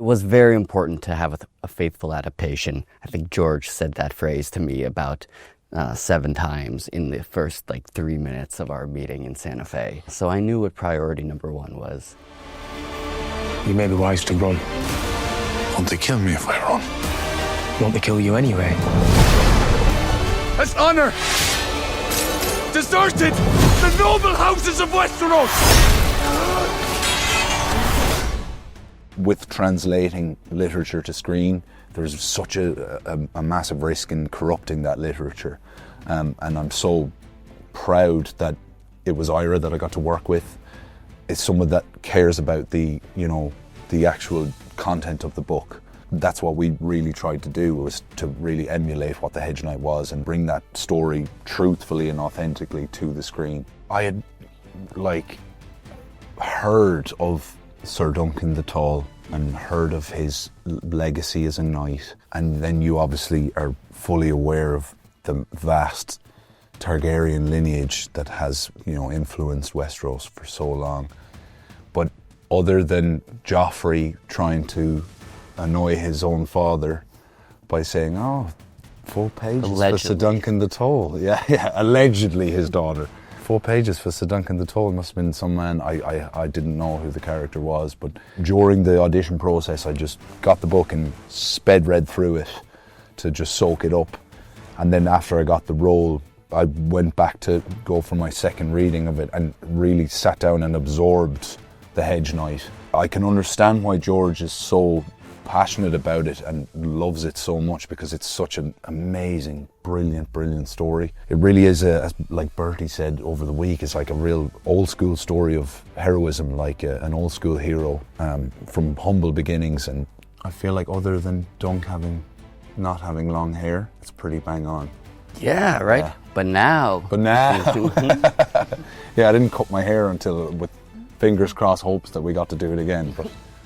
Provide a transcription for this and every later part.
It was very important to have a faithful adaptation. I think George said that phrase to me about 7 times in the first 3 minutes of our meeting in Santa Fe. So I knew what priority number 1 was. You may be wise to run. Won't they kill me if I run? Won't they kill you anyway? As honor deserted the noble houses of Westeros! With translating literature to screen, there's such a massive risk in corrupting that literature. And I'm so proud that it was Ira that I got to work with. It's someone that cares about the actual content of the book. That's what we really tried to do, was to really emulate what The Hedge Knight was and bring that story truthfully and authentically to the screen. I had heard of Sir Duncan the Tall and heard of his legacy as a knight, and then you obviously are fully aware of the vast Targaryen lineage that has influenced Westeros for so long. But other than Joffrey trying to annoy his own father by saying, 4 pages Allegedly. for Sir Duncan the Tall. Yeah, allegedly his daughter. 4 pages for Sir Duncan the Tall must have been some man. I didn't know who the character was, but during the audition process I just got the book and read through it to just soak it up. And then after I got the role, I went back to go for my second reading of it and really sat down and absorbed The Hedge Knight. I can understand why George is so passionate about it and loves it so much, because it's such an amazing, brilliant story. It really is, like Bertie said over the week, it's like a real old school story of heroism, like an old school hero from humble beginnings. And I feel like other than Dunk not having long hair, it's pretty bang on. Yeah, right? Yeah. But now... Yeah, I didn't cut my hair until, with fingers crossed, hopes that we got to do it again.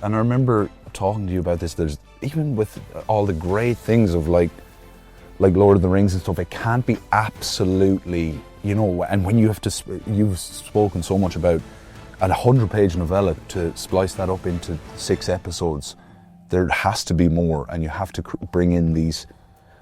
And I remember talking to you about this, there's even with all the great things of like Lord of the Rings and stuff, it can't be absolutely, and when you've spoken so much about a 100-page novella, to splice that up into 6 episodes, there has to be more, and you have to bring in these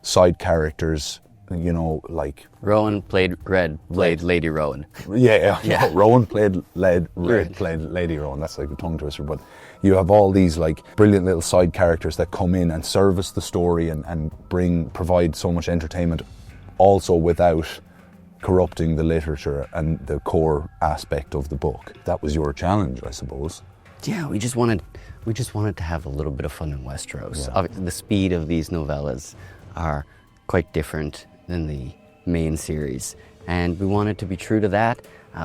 side characters, Rowan played Lady Rowan. Yeah. Rowan played Lady Rowan. That's like a tongue twister. But you have all these brilliant little side characters that come in and service the story and provide so much entertainment, also without corrupting the literature and the core aspect of the book. That was your challenge, I suppose. Yeah, we just wanted to have a little bit of fun in Westeros. Yeah. The speed of these novellas are quite different than the main series, and we wanted to be true to that.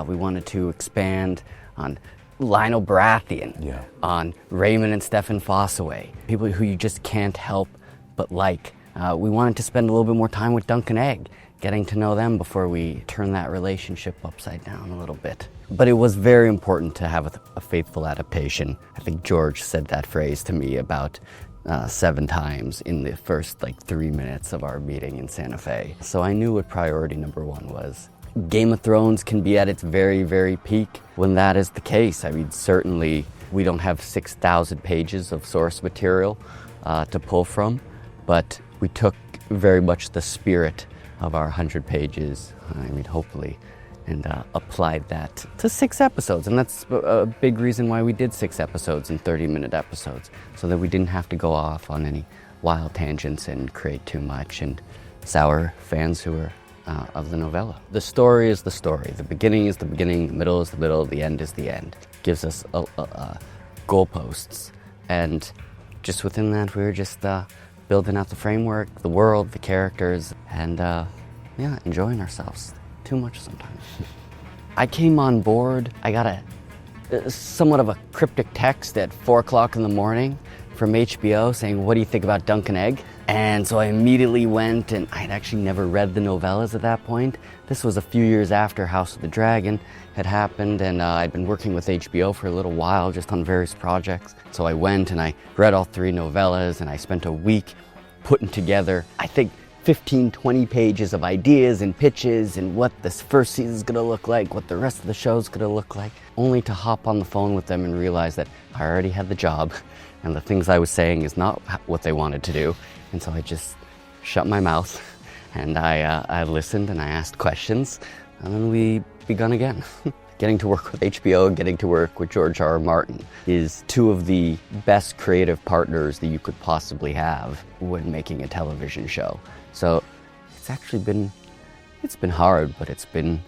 We wanted to expand on Lionel Baratheon, on Raymond and Stefan Fossaway, people who you just can't help but like. We wanted to spend a little bit more time with Dunk and Egg, getting to know them before we turn that relationship upside down a little bit. But it was very important to have a faithful adaptation. I think George said that phrase to me about 7 times in the first 3 minutes of our meeting in Santa Fe. So I knew what priority number 1 was. Game of Thrones can be at its very, very peak when that is the case. I mean, certainly we don't have 6,000 pages of source material to pull from, but we took very much the spirit of our 100 pages, hopefully, and applied that to 6 episodes. And that's a big reason why we did 6 episodes in 30-minute episodes, so that we didn't have to go off on any wild tangents and create too much and sour fans who are of the novella. The story is the story. The beginning is the beginning, the middle is the middle, the end is the end. It gives us goalposts. And just within that, we were just building out the framework, the world, the characters, and enjoying ourselves. Too much sometimes. I came on board, I got a somewhat of a cryptic text at 4 o'clock in the morning from HBO saying, "What do you think about Dunk and Egg?" And so I immediately went, and I'd actually never read the novellas at that point. This was a few years after House of the Dragon had happened, and I'd been working with HBO for a little while, just on various projects. So I went and I read all 3 novellas, and I spent a week putting together, I think, 15, 20 pages of ideas and pitches and what this first season's gonna look like, what the rest of the show's gonna look like, only to hop on the phone with them and realize that I already had the job. and the things I was saying is not what they wanted to do. And so I just shut my mouth, and I listened and I asked questions, and then we begun again. Getting to work with HBO and getting to work with George R.R. Martin is two of the best creative partners that you could possibly have when making a television show. So it's actually been hard, but it's been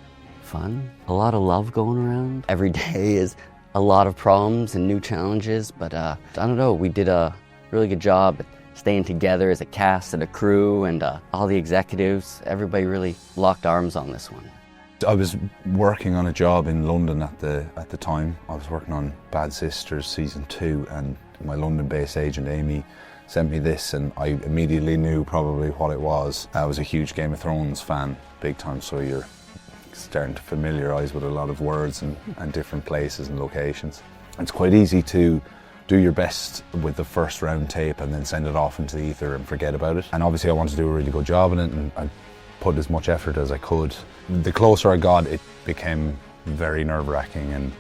fun. A lot of love going around. Every day is a lot of problems and new challenges, but I don't know, we did a really good job at staying together as a cast and a crew, and all the executives, everybody really locked arms on this one. I was working on a job in London at the time. I was working on Bad Sisters season 2, and my London-based agent Amy sent me this, and I immediately knew probably what it was. I was a huge Game of Thrones fan, big time, so you're starting to familiarise with a lot of words and different places and locations. It's quite easy to do your best with the first round tape and then send it off into the ether and forget about it. And obviously I wanted to do a really good job in it, and I put as much effort as I could. The closer I got, it became very nerve-wracking and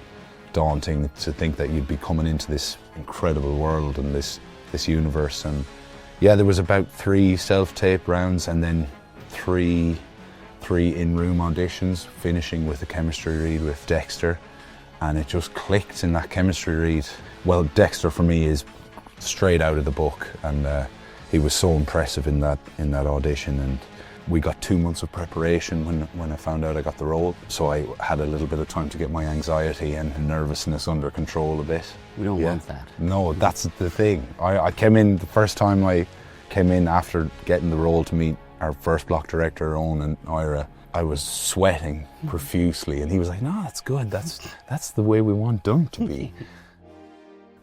daunting to think that you'd be coming into this incredible world and this universe. And yeah, there was about 3 self-tape rounds and then three in-room auditions, finishing with a chemistry read with Dexter, and it just clicked in that chemistry read. Well, Dexter for me is straight out of the book, and he was so impressive in that audition. And we got 2 months of preparation when I found out I got the role, so I had a little bit of time to get my anxiety and nervousness under control a bit. We don't want that. No, that's the thing. I came in, the first time I came in after getting the role to meet our first block director, Owen and Ira, I was sweating profusely, and he was like, "No, that's good. That's the way we want Dunk to be."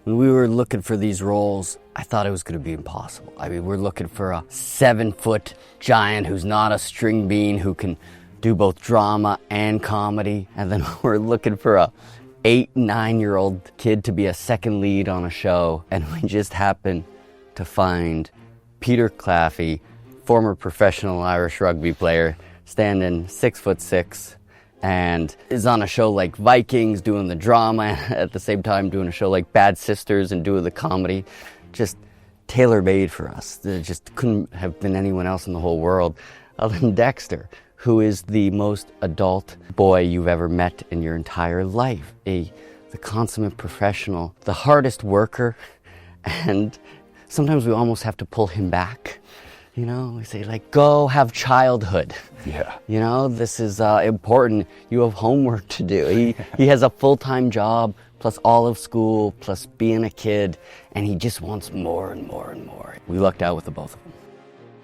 When we were looking for these roles, I thought it was going to be impossible. I mean, we're looking for a 7-foot giant who's not a string bean, who can do both drama and comedy. And then we're looking for a 8-9-year-old kid to be a second lead on a show. And we just happened to find Peter Claffey, former professional Irish rugby player, standing 6'6", and is on a show like Vikings, doing the drama, at the same time doing a show like Bad Sisters and doing the comedy. Just tailor-made for us. There just couldn't have been anyone else in the whole world other than Dexter, who is the most adult boy you've ever met in your entire life. The consummate professional, the hardest worker, and sometimes we almost have to pull him back. You know, we say, like, go have childhood. Yeah. You know, this is important. You have homework to do. He has a full-time job, plus all of school, plus being a kid, and he just wants more and more and more. We lucked out with the both of them.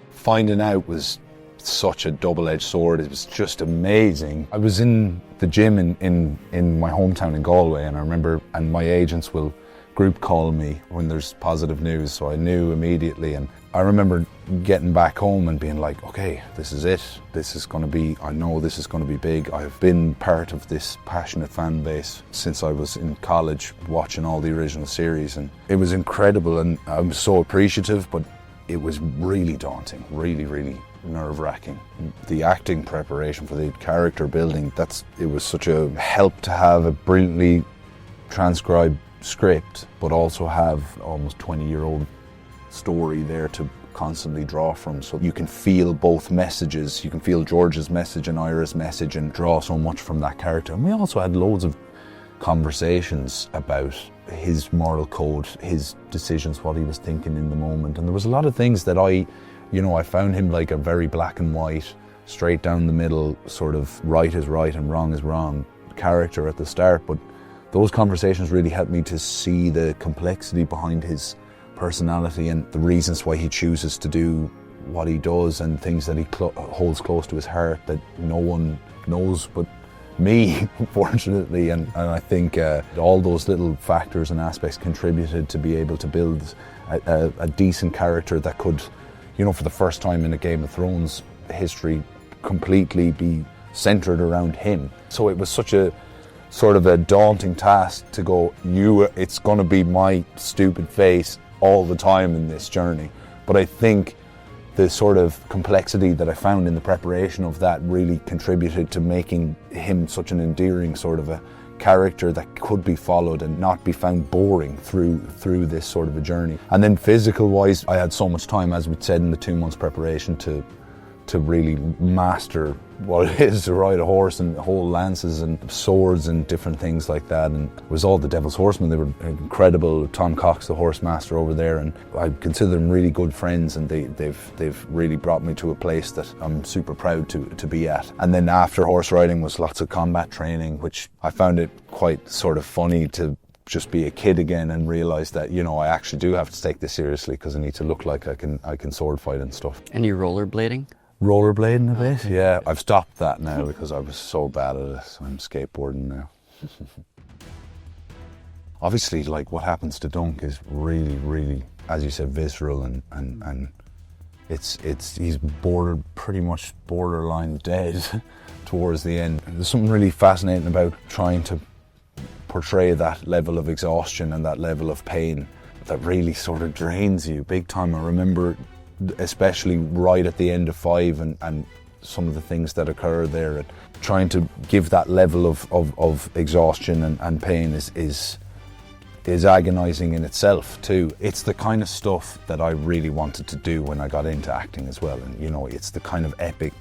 Finding out was such a double-edged sword. It was just amazing. I was in the gym in my hometown in Galway, and I remember, and my agents will group call me when there's positive news, so I knew immediately. And I remember getting back home and being like, okay, this is it. This is going to be, I know this is going to be big. I've been part of this passionate fan base since I was in college, watching all the original series, and it was incredible, and I'm so appreciative, but it was really daunting, really, really nerve-wracking. The acting preparation for the character building, it was such a help to have a brilliantly transcribed script, but also have almost 20-year-old story there to constantly draw from, so you can feel both messages. You can feel George's message and Ira's message and draw so much from that character. And we also had loads of conversations about his moral code, his decisions, what he was thinking in the moment. And there was a lot of things that I found him like a very black and white, straight down the middle, sort of right is right and wrong is wrong character at the start, but those conversations really helped me to see the complexity behind his personality and the reasons why he chooses to do what he does, and things that he holds close to his heart that no one knows but me, unfortunately. And I think all those little factors and aspects contributed to be able to build a decent character that could, for the first time in a Game of Thrones history, completely be centered around him. So it was such a sort of a daunting task to go, it's going to be my stupid face all the time in this journey. But I think the sort of complexity that I found in the preparation of that really contributed to making him such an endearing sort of a character that could be followed and not be found boring through this sort of a journey. And then physical wise, I had so much time, as we said, in the 2 months preparation to really master what it is to ride a horse and hold lances and swords and different things like that. And it was all the Devil's Horsemen. They were incredible. Tom Cox, the horse master over there, and I consider them really good friends, and they've really brought me to a place that I'm super proud to be at. And then after horse riding was lots of combat training, which I found it quite sort of funny to just be a kid again and realise that, you know, I actually do have to take this seriously because I need to look like I can sword fight and stuff. And you rollerblading? Rollerblading a bit, yeah. I've stopped that now because I was so bad at it. So I'm skateboarding now. Obviously, like, what happens to Dunk is really, really, as you said, visceral, and he's pretty much borderline dead towards the end. There's something really fascinating about trying to portray that level of exhaustion and that level of pain that really sort of drains you big time. I remember, especially right at the end of 5 and some of the things that occur there, and trying to give that level of exhaustion and pain is agonizing in itself too. It's the kind of stuff that I really wanted to do when I got into acting as well, and you know, it's the kind of epic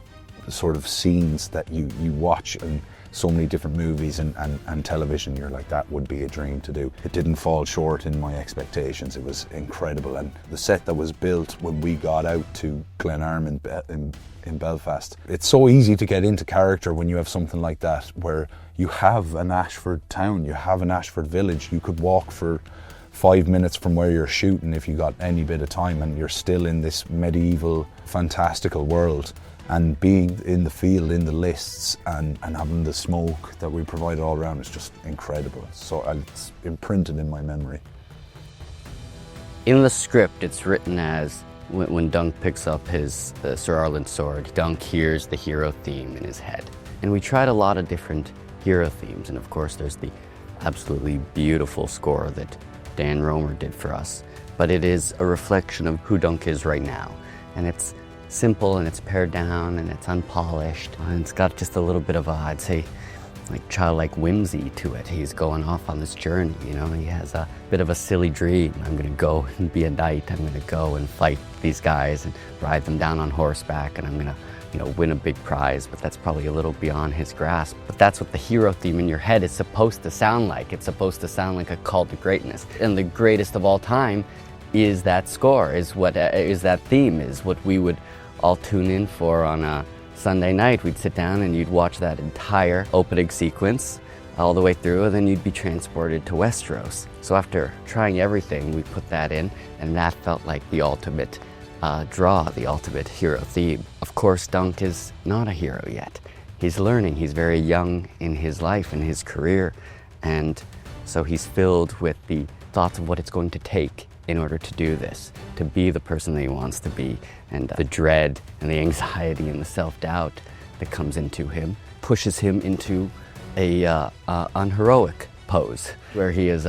sort of scenes that you watch in so many different movies and television. You're like, that would be a dream to do. It didn't fall short in my expectations. It was incredible, and the set that was built when we got out to Glenarm in Belfast, it's so easy to get into character when you have something like that, where you have an Ashford town, you have an Ashford village. You could walk for 5 minutes from where you're shooting if you got any bit of time, and you're still in this medieval fantastical world. And being in the field, in the lists, and having the smoke that we provided all around is just incredible. So it's imprinted in my memory. In the script, it's written as, when Dunk picks up his Sir Arlen's sword, Dunk hears the hero theme in his head. And we tried a lot of different hero themes, and of course there's the absolutely beautiful score that Dan Romer did for us. But it is a reflection of who Dunk is right now. And it's simple, and it's pared down, and it's unpolished, and it's got just a little bit of a, I'd say, like childlike whimsy to it. He's going off on this journey, you know. He has a bit of a silly dream. I'm gonna go and be a knight. I'm gonna go and fight these guys and ride them down on horseback, and I'm gonna, you know, win a big prize. But that's probably a little beyond his grasp. But that's what the hero theme in your head is supposed to sound like. It's supposed to sound like a call to greatness. And the greatest of all time is that score, is that theme, is what we would all tune in for on a Sunday night. We'd sit down and you'd watch that entire opening sequence all the way through, and then you'd be transported to Westeros. So after trying everything, we put that in, and that felt like the ultimate draw, the ultimate hero theme. Of course, Dunk is not a hero yet. He's learning. He's very young in his life and his career, and so he's filled with the thoughts of what it's going to take in order to do this, to be the person that he wants to be, and the dread and the anxiety and the self-doubt that comes into him pushes him into a unheroic pose, where he is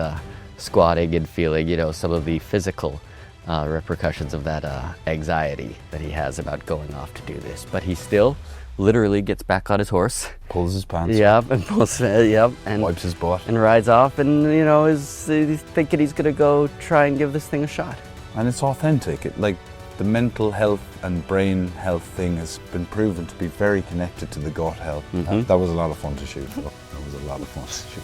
squatting and feeling, you know, some of the physical repercussions of that anxiety that he has about going off to do this. But he still literally gets back on his horse, pulls his pants, and wipes his butt, and rides off, and you know, he's thinking he's gonna go try and give this thing a shot. And it's authentic. Like, the mental health and brain health thing has been proven to be very connected to the gut health. That was a lot of fun to shoot. That was a lot of fun to shoot.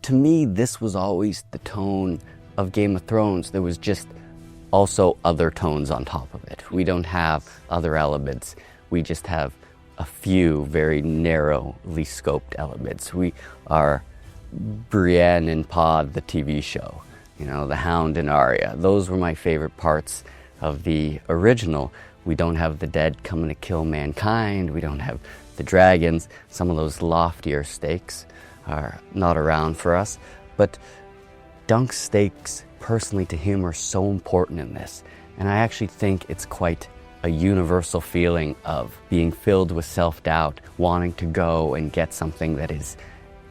To me, this was always the tone of Game of Thrones. There was just also other tones on top of it. We don't have other elements. We just have a few very narrowly scoped elements. We are Brienne and Pod, the TV show, you know, the Hound and Arya. Those were my favorite parts of the original. We don't have the dead coming to kill mankind. We don't have the dragons. Some of those loftier stakes are not around for us. But Dunk's stakes, personally to him, are so important in this. And I actually think it's quite a universal feeling of being filled with self-doubt, wanting to go and get something that is,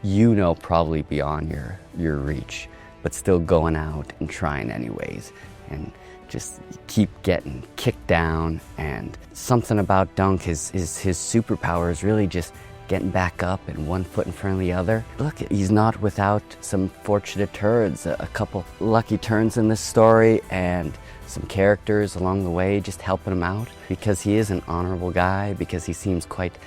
you know, probably beyond your reach, but still going out and trying anyways, and just keep getting kicked down. And something about Dunk, his superpower is really just getting back up and one foot in front of the other. Look, he's not without some fortunate turns, a couple lucky turns in this story, and some characters along the way just helping him out, because he is an honorable guy, because he seems quite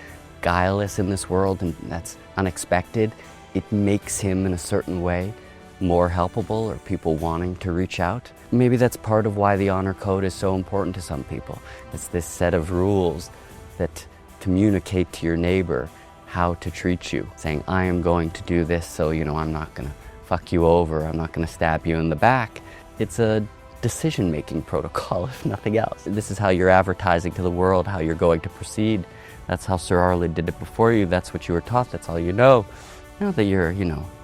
guileless in this world, and that's unexpected. It makes him, in a certain way, more helpable, or people wanting to reach out. Maybe that's part of why the honor code is so important to some people. It's this set of rules that communicate to your neighbor how to treat you, saying, I am going to do this, so I'm not gonna fuck you over, I'm not gonna stab you in the back. It's a decision-making protocol, if nothing else. This is how you're advertising to the world how you're going to proceed. That's how Sir Arlie did it before you. That's what you were taught. That's all you know. Now that you're,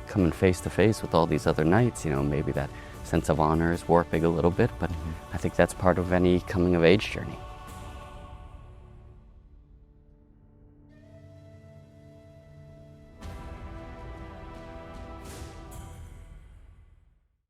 coming face to face with all these other knights, maybe that sense of honor is warping a little bit, but I think that's part of any coming of age journey.